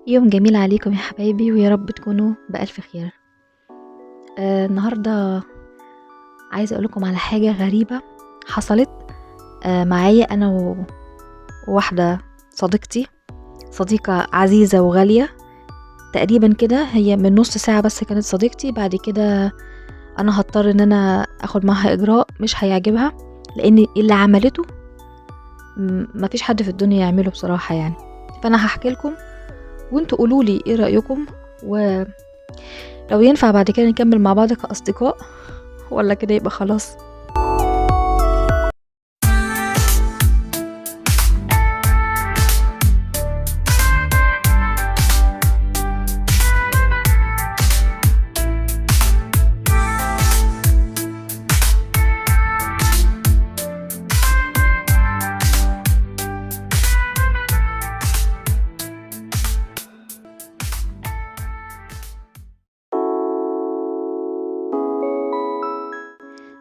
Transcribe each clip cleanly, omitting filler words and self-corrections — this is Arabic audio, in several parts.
يوم جميل عليكم يا حبايبي، ويا رب تكونوا بألف خير. النهاردة عايزة أقولكم على حاجة غريبة حصلت معايا أنا وواحدة صديقتي، صديقة عزيزة وغالية تقريبا كده. هي من نص ساعة بس كانت صديقتي، بعد كده أنا هضطر إن أنا أخد معها إجراء مش هيعجبها، لأن اللي عملته مفيش حد في الدنيا يعمله بصراحة يعني. فأنا هحكي لكم وانتوا قولولي ايه رأيكم، ولو ينفع بعد كده نكمل مع بعض كأصدقاء ولا كده يبقى خلاص.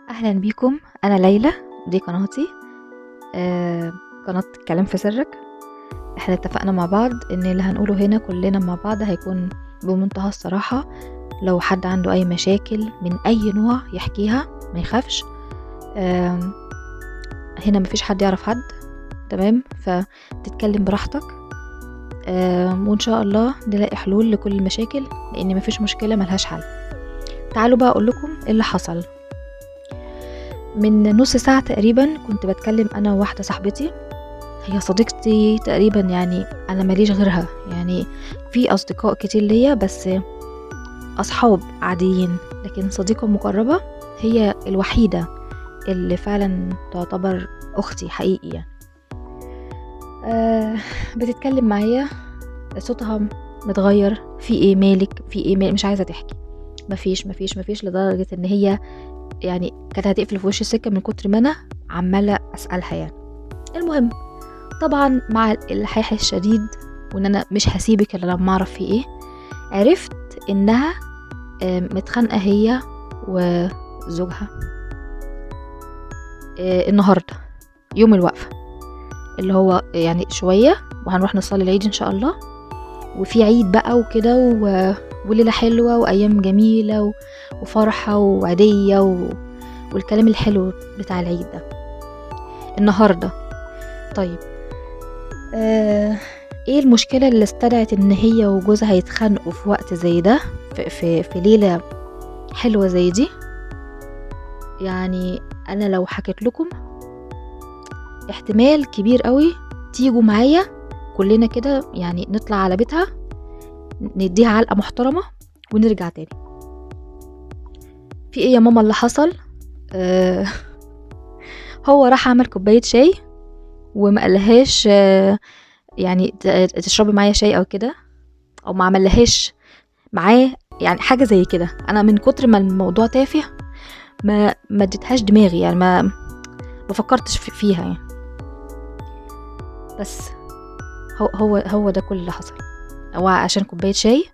اهلا بيكم، انا ليلى، دي قناتي قناة كلام في سرك. احنا اتفقنا مع بعض ان اللي هنقوله هنا كلنا مع بعض هيكون بمنتهى الصراحة. لو حد عنده اي مشاكل من اي نوع يحكيها، ما يخافش. هنا مفيش حد يعرف حد، تمام؟ فتتكلم براحتك، وان شاء الله نلاقي حلول لكل المشاكل، لان مفيش مشكلة ملهاش حل. تعالوا بقى اقول لكم ايه اللي حصل. من نص ساعة تقريبا كنت بتكلم انا وواحدة صاحبتي، هي صديقتي تقريبا، يعني انا ماليش غيرها. يعني في اصدقاء كتير ليا بس اصحاب عاديين، لكن صديقة مقربة هي الوحيدة اللي فعلا تعتبر اختي حقيقي يعني. بتتكلم معايا، صوتها متغير، في ايه مالك، في ايه مالك، مش عايزة تحكي. مفيش لدرجة ان هي يعني كانت هتقفل في وش السكة من كتر ما انا عمالة اسألها يعني. المهم، طبعا مع الالحاح الشديد وان انا مش هسيبك الا لما اعرف في ايه، عرفت انها متخانقة هي وزوجها النهاردة، يوم الوقفة اللي هو يعني شوية وهنروح نصلي العيد ان شاء الله، وفي عيد بقى وكده وليلة حلوة وايام جميلة وفرحة وعيدية والكلام الحلو بتاع العيد ده النهاردة. طيب، ايه المشكلة اللي استدعت ان هي وجوزها يتخانقوا في وقت زي ده، في ليلة حلوة زي دي؟ يعني انا لو حكيت لكم احتمال كبير قوي تيجوا معايا كلنا كده، يعني نطلع على بيتها نديها علقة محترمة ونرجع تاني. في ايه يا ماما اللي حصل؟ هو راح عمل كوباية شاي وما قالهاش يعني تشربي معايا شاي او كده، او ما عملهاش معاه يعني حاجة زي كده. انا من كتر ما الموضوع تافه ما اديتهاش دماغي، يعني ما فكرتش فيها يعني. بس هو ده كل اللي حصل. هو عشان كوباية شاي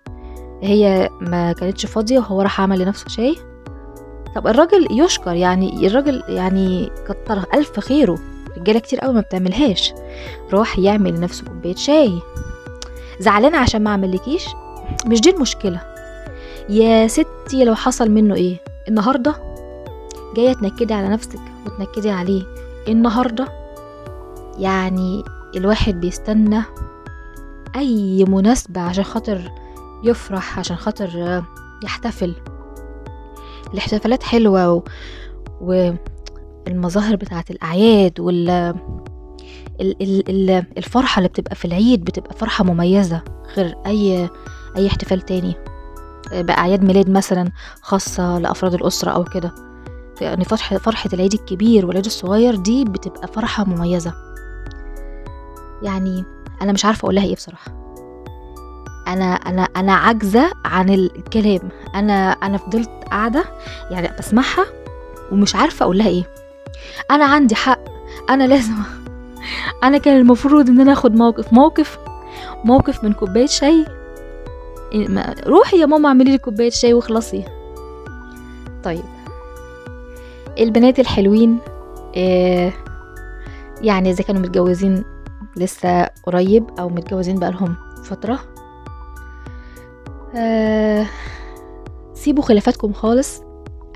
هي ما كانتش فاضية وهو راح عمل لنفسه شاي. طب الراجل يشكر، يعني الراجل يعني كتر ألف خيره، رجالة كتير قوي ما بتعملهاش. راح يعمل لنفسه كوباية شاي. زعلانة عشان ما عملكيش؟ مش دي المشكلة يا ستي. لو حصل منه ايه النهاردة جاية تنكدي على نفسك وتنكدي عليه النهاردة؟ يعني الواحد بيستنى اي مناسبة عشان خاطر يفرح، عشان خاطر يحتفل. الاحتفالات حلوة والمظاهر بتاعت الأعياد الفرحة اللي بتبقى في العيد بتبقى فرحة مميزة غير أي احتفال تاني بقى. أعياد ميلاد مثلا خاصة لأفراد الأسرة أو كده، يعني فرحة العيد الكبير والعيد الصغير دي بتبقى فرحة مميزة. يعني أنا مش عارفة أقولها إيه بصراحة. أنا عاجزة عن الكلام. أنا فضلت قاعدة يعني بسمعها ومش عارفة أقولها إيه. أنا عندي حق، أنا لازم أنا كان المفروض إن أنا أخد موقف من كوباية شاي. روحي يا ماما اعملي لي كوباية شاي واخلصي. طيب، البنات الحلوين يعني إذا كانوا متجوزين لسه قريب أو متجوزين بقالهم فترة، آه سيبوا خلافاتكم خالص.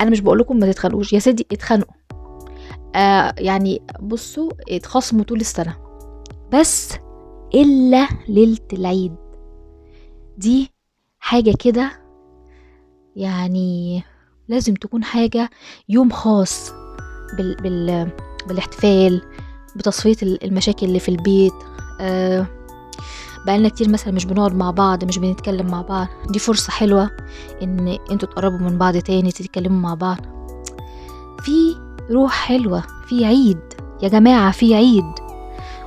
انا مش بقول لكم ما تتخانقوش، يا سيدي اتخانقوا، يعني بصوا اتخاصموا طول السنة، بس الا ليلة العيد دي حاجة كده، يعني لازم تكون حاجة يوم خاص بالاحتفال، بتصفية المشاكل اللي في البيت. بقالنا كتير مثلا مش بنقعد مع بعض، مش بنتكلم مع بعض، دي فرصة حلوة ان انتوا تقربوا من بعض تاني، تتكلموا مع بعض، في روح حلوة، في عيد يا جماعة، في عيد.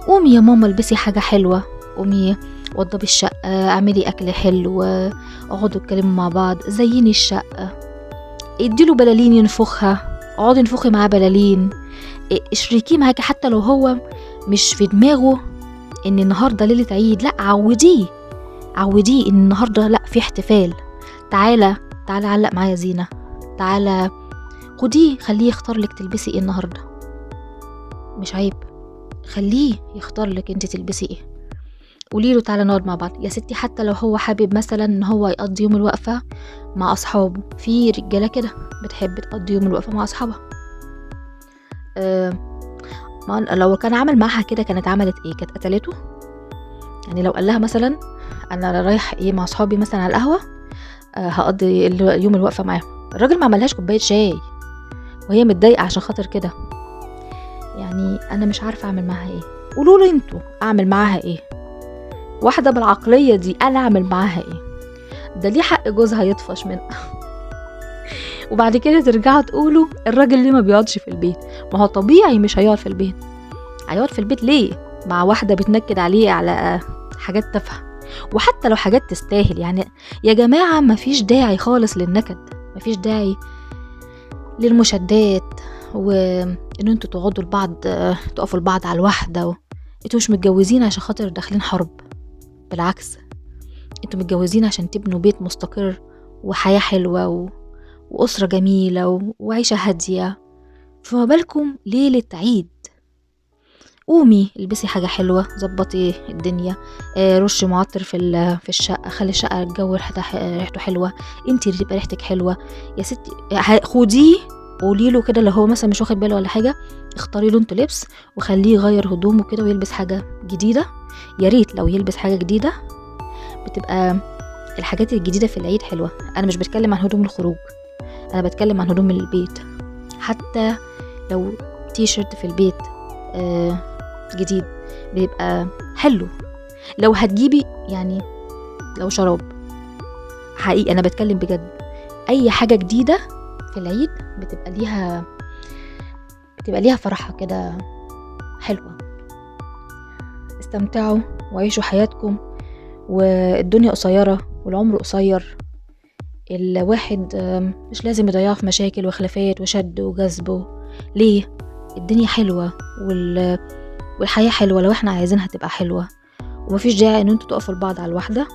قومي يا ماما البسي حاجة حلوة، قومي وضبي الشقة، اعملي اكل حلو، اقعدوا اتكلموا مع بعض، زيني الشقة، اديله بلالين ينفخها، اقعدي انفخي معاه بلالين، اشركيه معاكي حتى لو هو مش في دماغه ان النهاردة ليلة عيد، لا عوديه ان النهاردة لا في احتفال، تعالى علق معايا زينة، تعالى خديه، خليه يختار لك تلبسي ايه النهاردة، مش عيب، خليه يختار لك انت تلبسي ايه، قوليله تعالى نقعد مع بعض يا ستي. حتى لو هو حابب مثلا ان هو يقضي يوم الوقفة مع اصحابه، في رجالة كده بتحب تقضي يوم الوقفة مع اصحابها، لو كان عمل معها كده كانت عملت ايه؟ كانت قتلته. يعني لو قال لها مثلا انا رايح ايه مع اصحابي مثلا على القهوة، هقضي يوم الوقفة معاهم، الراجل ما عملهاش كوباية شاي وهي متضايقة عشان خاطر كده، يعني انا مش عارفة اعمل معاها ايه، قولوا لي انتوا اعمل معاها ايه؟ واحدة بالعقلية دي انا اعمل معاها ايه؟ ده ليه حق جوزها يطفش منها وبعد كده ترجعوا تقولوا الراجل ليه ما بيقعدش في البيت؟ ما هو طبيعي مش هيقعد في البيت، هيقعد في البيت ليه مع واحدة بتنكد عليه على حاجات تافهة، وحتى لو حاجات تستاهل، يعني يا جماعة مفيش داعي خالص للنكد، مفيش داعي للمشادات، وان انتوا تقعدوا لبعض، تقفوا لبعض على الواحدة، انتوا مش متجوزين عشان خاطر داخلين حرب، بالعكس انتوا متجوزين عشان تبنوا بيت مستقر وحياة حلوة وأسرة جميلة وعيشة هادية، فما بالكم ليلة عيد؟ قومي البسي حاجة حلوة، زبطي الدنيا، رشي معطر في الشقة، خلي الشقة الجو ريحته حلوة، انتي اللي تبقى ريحتك حلوة يا ستي، خديه قولي له كده، لو هو مثلا مش واخد باله ولا حاجة اختاري له انتوا لبس وخليه يغير هدومه كده ويلبس حاجة جديدة، يا ريت لو يلبس حاجة جديدة، بتبقى الحاجات الجديدة في العيد حلوة. انا مش بتكلم عن هدوم الخروج، انا بتكلم عن هدوم البيت، حتى لو تي شيرت في البيت جديد بيبقى حلو، لو هتجيبي يعني لو شراب حقيقي، انا بتكلم بجد، اي حاجة جديدة في العيد بتبقى ليها فرحة كده حلوة. استمتعوا وعيشوا حياتكم، والدنيا قصيرة والعمر قصير، الواحد مش لازم يضيعه في مشاكل وخلافات وشد وجذب، ليه؟ الدنيا حلوة والحياة حلوة لو احنا عايزينها تبقى حلوة، ومفيش داعي ان انتوا تقفوا لبعض على الواحدة.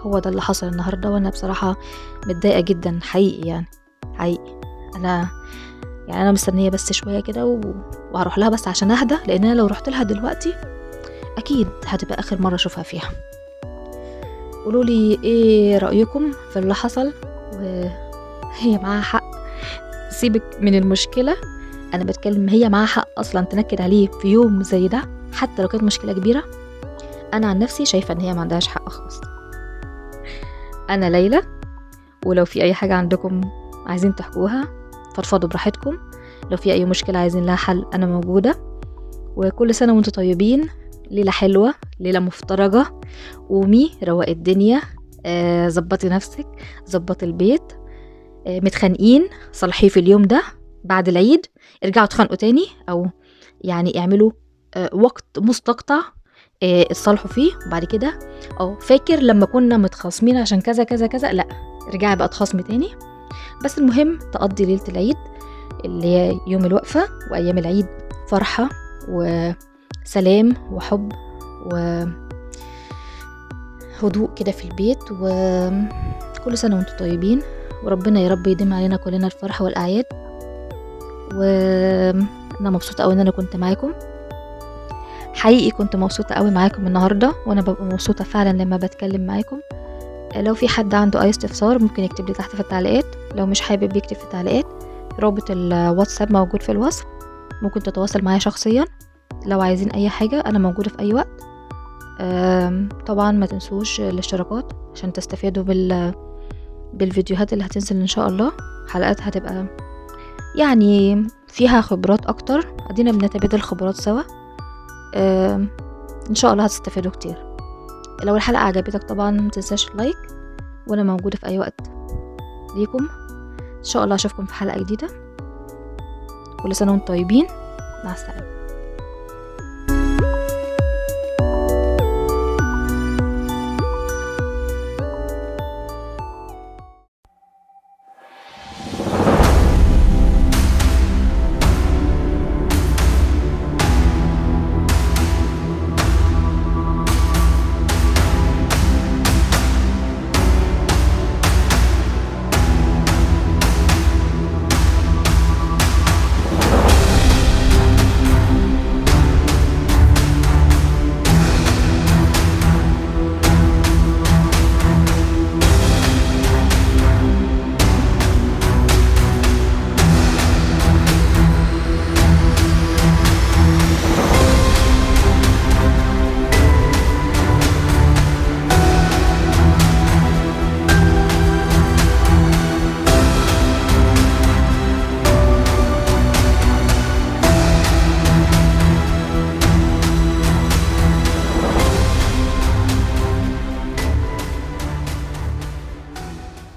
هو ده اللي حصل النهاردة، وانا بصراحة متضايقة جدا حقيقي، يعني حقيقي انا مستنية بس شوية كده وهروح لها بس عشان اهدى، لان انا لو رحت لها دلوقتي اكيد هتبقى اخر مرة اشوفها فيها. قولولي ايه رأيكم في اللي حصل، وهي معاها حق، سيبك من المشكلة، انا بتكلم هي معاها حق اصلا تنكد عليه في يوم زي ده، حتى لو كانت مشكلة كبيرة. انا عن نفسي شايفة ان هي ما عندهاش حق خالص. انا ليلى، ولو في اي حاجة عندكم عايزين تحكوها فضفضوا براحتكم، لو في اي مشكلة عايزين لها حل انا موجودة. وكل سنة وانتم طيبين، ليلة حلوة، ليلة مفترجة، قومي روقي الدنيا، زبطي نفسك، زبطي البيت، متخانقين صلحيه في اليوم ده، بعد العيد ارجعوا تخانقوا تاني، او يعني اعملوا وقت مستقطع اتصالحوا فيه، وبعد كده فاكر لما كنا متخاصمين عشان كذا كذا كذا، لا ارجعي بقى تخاصمي تاني، بس المهم تقضي ليلة العيد اللي هي يوم الوقفة وايام العيد فرحة وسلام وحب وهدوء كده في البيت. وكل سنة وانتم طيبين، وربنا يا رب يديم علينا كلنا الفرح والأعياد. وأنا مبسوطة أوي إن أنا كنت معاكم، حقيقي كنت مبسوطة قوي معاكم النهاردة، وانا ببقى مبسوطة فعلا لما بتكلم معاكم. لو في حد عنده اي استفسار ممكن يكتب لي تحت في التعليقات، لو مش حابب يكتب في التعليقات رابط الواتساب موجود في الوصف، ممكن تتواصل معايا شخصيا لو عايزين اي حاجة، انا موجودة في اي وقت. طبعا ما تنسوش الاشتراكات عشان تستفادوا بالفيديوهات اللي هتنزل ان شاء الله. حلقات هتبقى يعني فيها خبرات اكتر، ادينا بنتبادل خبرات سوا. ان شاء الله هتستفادوا كتير. لو الحلقة عجبتك طبعا متنساش لايك، وانا موجودة في اي وقت ليكم. ان شاء الله اشوفكم في حلقة جديدة. كل سنة وانتم طيبين، مع السلامة.